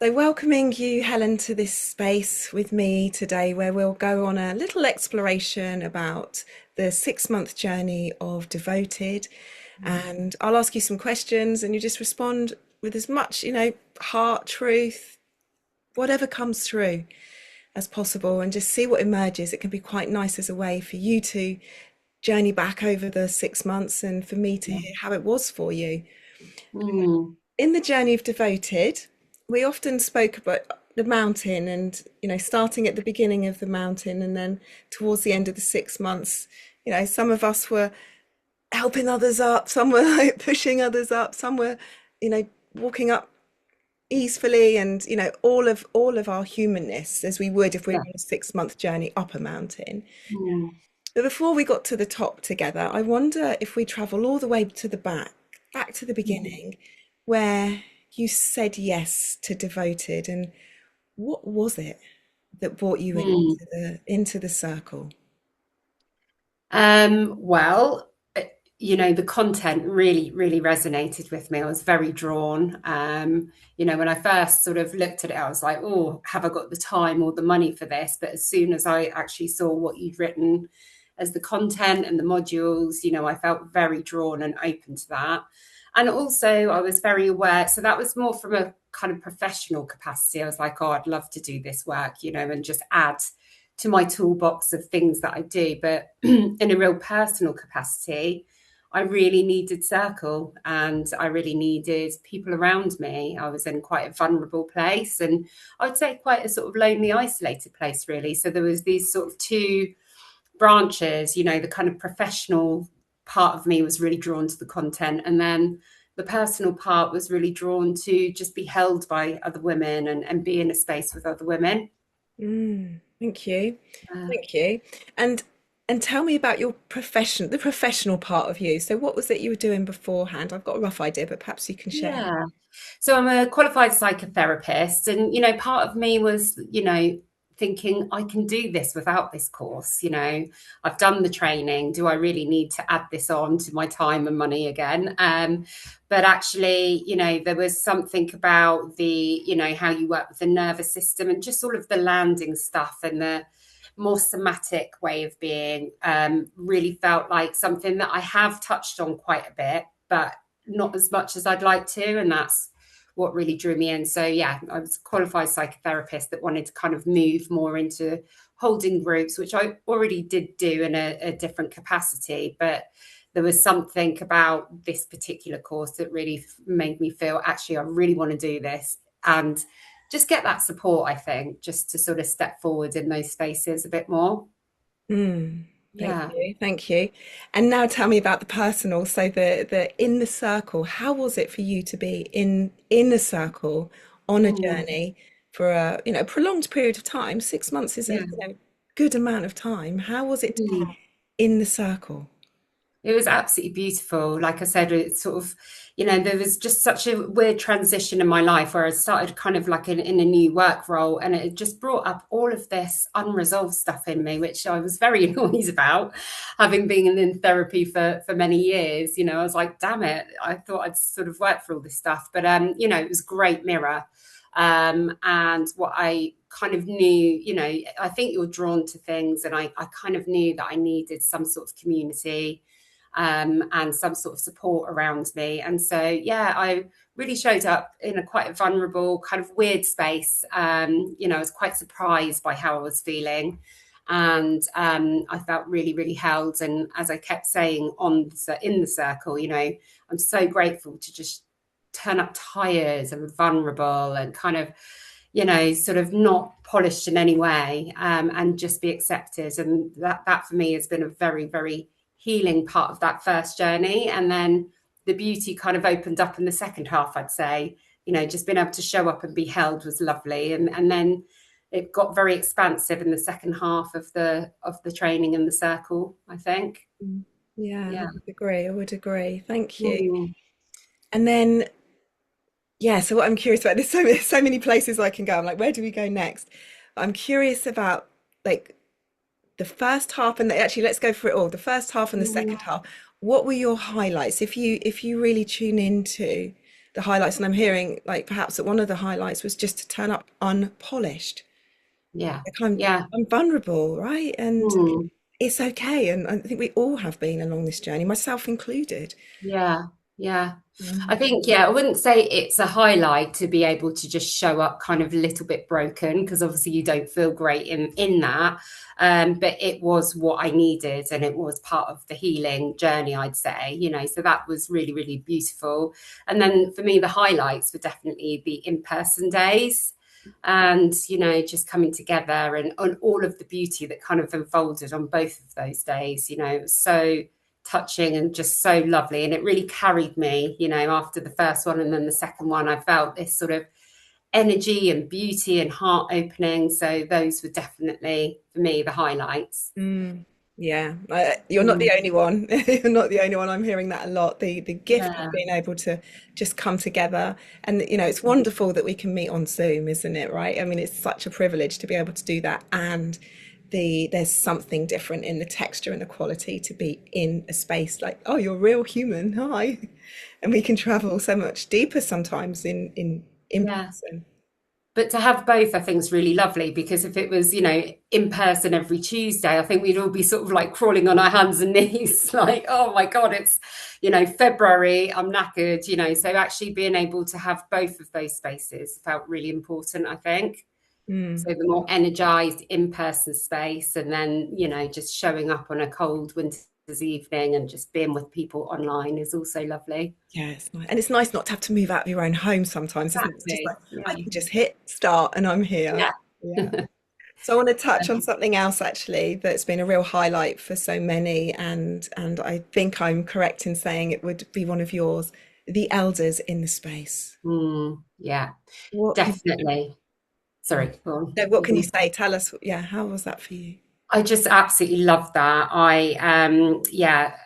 So, welcoming you, Helen, to this space with me today, where we'll go on a little exploration about the 6 month journey of Devoted. And I'll ask you some questions, and you just respond with as much, heart, truth, whatever comes through as possible, and just see what emerges. It can be quite nice as a way for you to journey back over the 6 months and for me to hear how it was for you. Mm, In the journey of Devoted, we often spoke about the mountain and, starting at the beginning of the mountain and then towards the end of the 6 months, some of us were helping others up, some were like pushing others up, some were, walking up easily and, all of our humanness as we would if we were yeah. on a 6 month journey up a mountain. Mm, But before we got to the top together, I wonder if we travel all the way to the back to the mm, beginning, where you said yes to Devoted, and what was it that brought you mm. into the circle? Well, the content really, really resonated with me. I was very drawn. When I first sort of looked at it, I was like, oh, have I got the time or the money for this? But as soon as I actually saw what you'd written as the content and the modules, I felt very drawn and open to that. And also, I was very aware. So that was more from a kind of professional capacity. I was like, oh, I'd love to do this work, and just add to my toolbox of things that I do. But in a real personal capacity, I really needed circle and I really needed people around me. I was in quite a vulnerable place and I would say quite a sort of lonely, isolated place, really. So there was these sort of two branches, the kind of professional part of me was really drawn to the content. And then the personal part was really drawn to just be held by other women and be in a space with other women. Thank you. Uh, Thank you. And and tell me about your profession, the professional part of you. So what was it you were doing beforehand? I've got a rough idea, but perhaps you can share. yeah. So I'm a qualified psychotherapist, and part of me was, thinking I can do this without this course. I've done the training. Do I really need to add this on to my time and money again? But actually, there was something about how you work with the nervous system and just sort of the landing stuff and the more somatic way of being. Really felt like something that I have touched on quite a bit, but not as much as I'd like to. And that's what really drew me in. So yeah, I was a qualified psychotherapist that wanted to kind of move more into holding groups, which I already did do in a different capacity. But there was something about this particular course that really made me feel actually I really want to do this and just get that support, I think, just to sort of step forward in those spaces a bit more. Mm, thank Yeah. you, thank you. And now tell me about the personal. So the in the circle, how was it for you to be in the circle on a Mm, journey for a prolonged period of time? 6 months is a yeah. good amount of time. How was it to be Mm. in the circle? It was absolutely beautiful. Like I said, it's sort of, there was just such a weird transition in my life where I started kind of like in a new work role, and it just brought up all of this unresolved stuff in me, which I was very annoyed about, having been in therapy for many years. I was like, damn it, I thought I'd sort of worked for all this stuff, but it was a great mirror. And what I kind of knew, I think you're drawn to things, and I kind of knew that I needed some sort of community and some sort of support around me. And so, yeah, I really showed up in a quite a vulnerable, kind of weird space. I was quite surprised by how I was feeling. And I felt really, really held. And as I kept saying in the circle, I'm so grateful to just turn up tired and vulnerable and kind of, sort of not polished in any way, and just be accepted. And that for me has been a very, very healing part of that first journey. And then the beauty kind of opened up in the second half, I'd say. Just being able to show up and be held was lovely. And then it got very expansive in the second half of the training in the circle, I think. Yeah, I Yeah. would agree. I would agree. Thank you. Mm. And then, yeah, so what I'm curious about, so many places I can go. I'm like, where do we go next? I'm curious about like the first half and actually let's go for it all. The first half and the Mm. second half. What were your highlights? If you really tune into the highlights, and I'm hearing like perhaps that one of the highlights was just to turn up unpolished. Yeah. Like Yeah. I'm vulnerable, right? And Mm. it's okay. And I think we all have been along this journey, myself included. Yeah, yeah. I Mm. think, yeah, I wouldn't say it's a highlight to be able to just show up kind of a little bit broken, because obviously you don't feel great in that. But it was what I needed, and it was part of the healing journey, I'd say, so that was really, really beautiful. And then for me, the highlights were definitely the in-person days, and just coming together, and all of the beauty that kind of unfolded on both of those days. It was so touching and just so lovely, and it really carried me, after the first one, and then the second one I felt this sort of energy and beauty and heart opening, so those were definitely for me the highlights. Mm. Yeah, you're not the Mm. only one. You're not the only one. I'm hearing that a lot. The gift of Yeah. being able to just come together, and it's wonderful that we can meet on Zoom, isn't it? Right? I mean, it's such a privilege to be able to do that, and there's something different in the texture and the quality to be in a space like, oh, you're real human, hi, and we can travel so much deeper sometimes in Yeah, person. but to have both, I think, is really lovely, because if it was, in person every Tuesday, I think we'd all be sort of like crawling on our hands and knees, like, oh my God, it's, February, I'm knackered, So actually being able to have both of those spaces felt really important, I think. Mm. So the more energized in-person space, and then, just showing up on a cold winter's evening and just being with people online is also lovely. Yeah, it's nice. And it's nice not to have to move out of your own home sometimes, isn't it? It's just like Exactly. Yeah. I can just hit start and I'm here. Yeah. Yeah. So I want to touch on something else actually that's been a real highlight for so many, and I think I'm correct in saying it would be one of yours, the elders in the space. Yeah, What can definitely. yeah. Sorry, go on. No, what can you say? Tell us, yeah, how was that for you? I just absolutely love that. Yeah,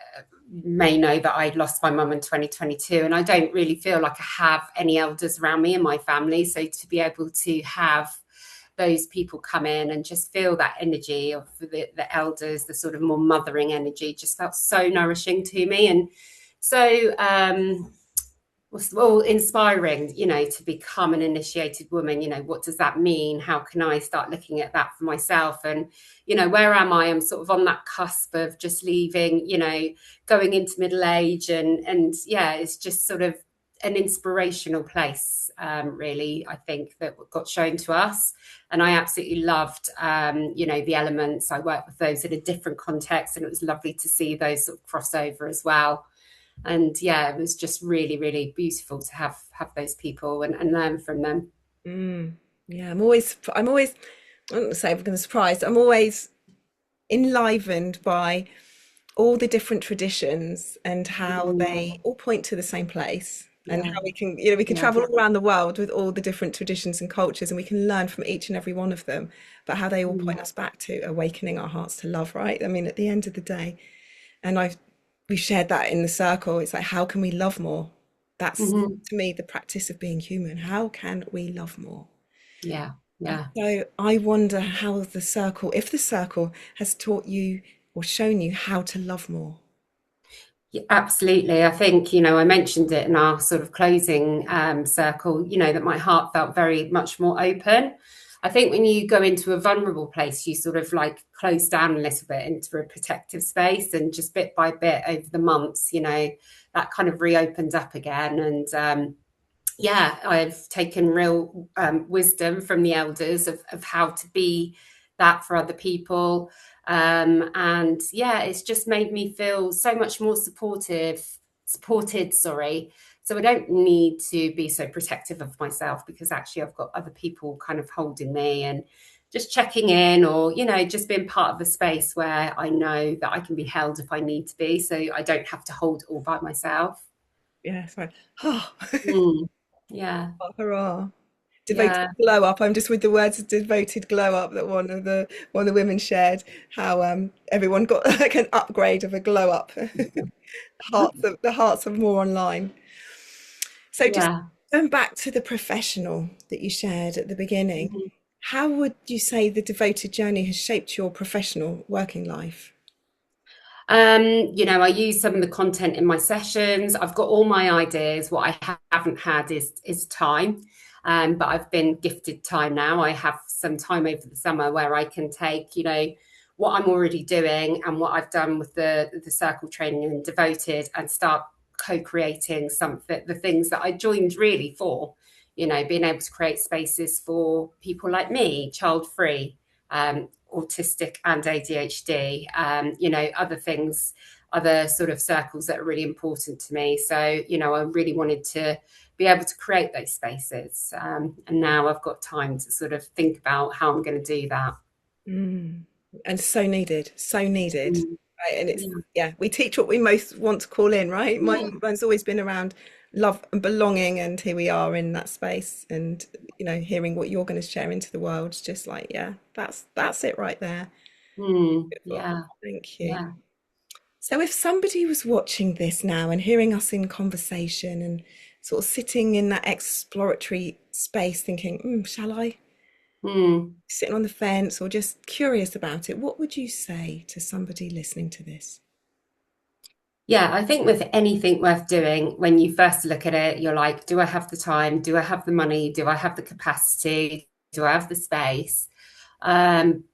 may know that I lost my mum in 2022, and I don't really feel like I have any elders around me in my family. So to be able to have those people come in and just feel that energy of the elders, the sort of more mothering energy, just felt so nourishing to me. And so was all inspiring, to become an initiated woman. What does that mean? How can I start looking at that for myself? And, where am I? I'm sort of on that cusp of just leaving, going into middle age, and yeah, it's just sort of an inspirational place, really, I think, that got shown to us. And I absolutely loved, the elements. I worked with those in a different context, and it was lovely to see those sort of crossover as well. And yeah, it was just really, really beautiful to have those people, and learn from them. Mm, yeah, I'm always, I don't say I'm going to surprised. I'm always enlivened by all the different traditions and how they Mm. all point to the same place, and Yeah, how we can yeah. travel all around the world with all the different traditions and cultures, and we can learn from each and every one of them, but how they all Mm. point us back to awakening our hearts to love, right? I mean, at the end of the day, and we've shared that in the circle. It's like, how can we love more? That's Hmm. to me the practice of being human. How can we love more? Yeah, yeah. So I wonder how the circle, if the circle has taught you or shown you how to love more. Yeah, absolutely. I think, I mentioned it in our sort of closing circle, that my heart felt very much more open. I think when you go into a vulnerable place, you sort of like close down a little bit into a protective space, and just bit by bit over the months, that kind of reopened up again. And yeah, I've taken real wisdom from the elders of how to be that for other people. And yeah, it's just made me feel so much more supported, sorry. So I don't need to be so protective of myself, because actually I've got other people kind of holding me and just checking in, or, just being part of a space where I know that I can be held if I need to be. So I don't have to hold it all by myself. Yeah, sorry. Oh, Mm. Yeah. hurrah. Devoted Yeah. glow up. I'm just with the words of devoted glow up that one of the women shared, how everyone got like an upgrade of a glow up. The hearts of more online. So just Yeah. going back to the professional that you shared at the beginning, Mhm. how would you say the devoted journey has shaped your professional working life? I use some of the content in my sessions. I've got all my ideas. What I haven't had is time. But I've been gifted time now. I have some time over the summer where I can take, what I'm already doing and what I've done with the circle training and devoted, and start co-creating something, the things that I joined really for, being able to create spaces for people like me, child free, autistic and ADHD, other things, other sort of circles that are really important to me. So, I really wanted to be able to create those spaces. And now I've got time to sort of think about how I'm going to do that. Mm. And so needed, so needed. Mm, Right? And it's, yeah. yeah, we teach what we most want to call in, right? Yeah. Mine's always been around love and belonging, and here we are in that space. And hearing what you're going to share into the world is just like, yeah, that's it right there. Beautiful. Yeah. Thank you. Yeah. So if somebody was watching this now and hearing us in conversation and sort of sitting in that exploratory space thinking, shall I? Mm. Sitting on the fence or just curious about it, what would you say to somebody listening to this? Yeah, I think with anything worth doing, when you first look at it, you're like, do I have the time? Do I have the money? Do I have the capacity? Do I have the space?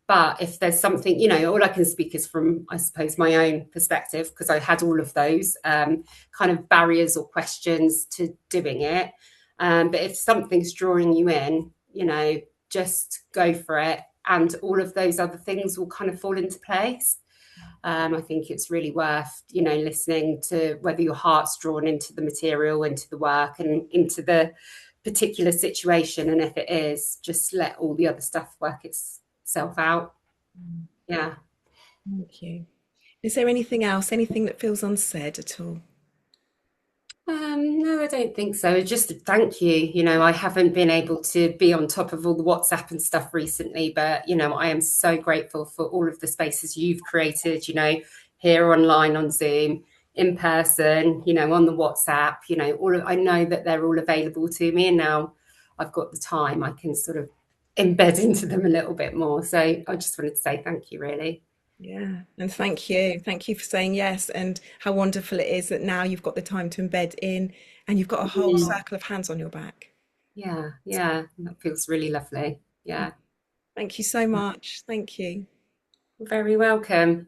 But if there's something, all I can speak is from, I suppose, my own perspective, because I had all of those kind of barriers or questions to doing it. But if something's drawing you in, just go for it. And all of those other things will kind of fall into place. I think it's really worth, listening to whether your heart's drawn into the material, into the work, and into the particular situation. And if it is, just let all the other stuff work itself out. Yeah. Thank you. Is there anything else, anything that feels unsaid at all? No, I don't think so. Just a thank you. I haven't been able to be on top of all the WhatsApp and stuff recently, but I am so grateful for all of the spaces you've created, here online on Zoom, in person, on the WhatsApp, I know that they're all available to me, and now I've got the time, I can sort of embed into them a little bit more. So I just wanted to say thank you, really. Yeah, and thank you. Thank you for saying yes, and how wonderful it is that now you've got the time to embed in and you've got a whole Mm. circle of hands on your back. Yeah, yeah, that feels really lovely. Yeah. Thank you so much. Thank you. Very welcome.